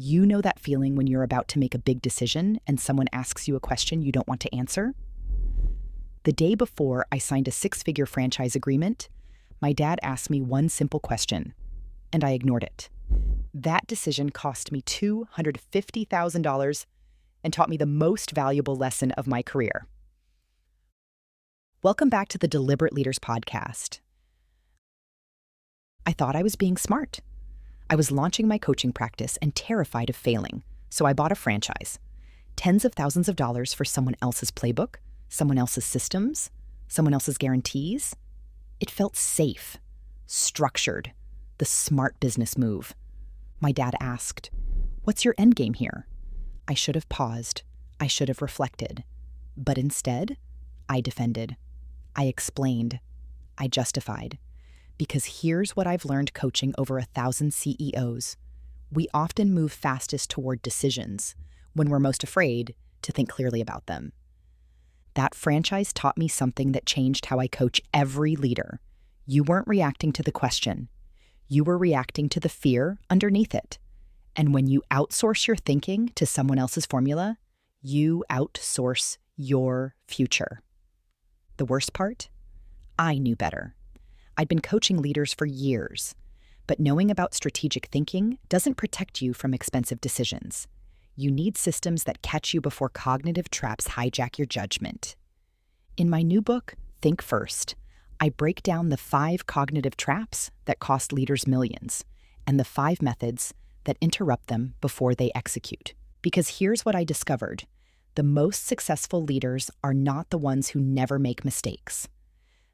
You know that feeling when you're about to make a big decision and someone asks you a question you don't want to answer? The day before I signed a six-figure franchise agreement, my dad asked me one simple question, and I ignored it. That decision cost me $250,000 and taught me the most valuable lesson of my career. Welcome back to the Deliberate Leaders Podcast. I thought I was being smart. I was launching my coaching practice and terrified of failing, so I bought a franchise. Tens of thousands of dollars for someone else's playbook, someone else's systems, someone else's guarantees. It felt safe, structured, the smart business move. My dad asked, "What's your end game here?" I should have paused. I should have reflected. But instead, I defended. I explained. I justified. Because here's what I've learned coaching over 1,000 CEOs. We often move fastest toward decisions when we're most afraid to think clearly about them. That franchise taught me something that changed how I coach every leader. You weren't reacting to the question. You were reacting to the fear underneath it. And when you outsource your thinking to someone else's formula, you outsource your future. The worst part? I knew better. I'd been coaching leaders for years, but knowing about strategic thinking doesn't protect you from expensive decisions. You need systems that catch you before cognitive traps hijack your judgment. In my new book, Think First, I break down the 5 cognitive traps that cost leaders millions and the 5 methods that interrupt them before they execute. Because here's what I discovered. The most successful leaders are not the ones who never make mistakes.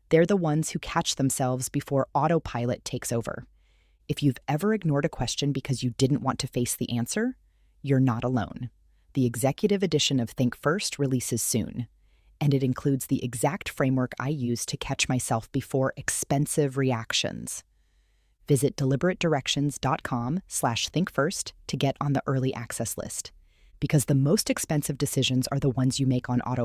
They're the ones who catch themselves before autopilot takes over. If you've ever ignored a question because you didn't want to face the answer, you're not alone. The executive edition of Think First releases soon, and it includes the exact framework I use to catch myself before expensive reactions. Visit deliberatedirections.com/thinkfirst to get on the early access list, because the most expensive decisions are the ones you make on autopilot.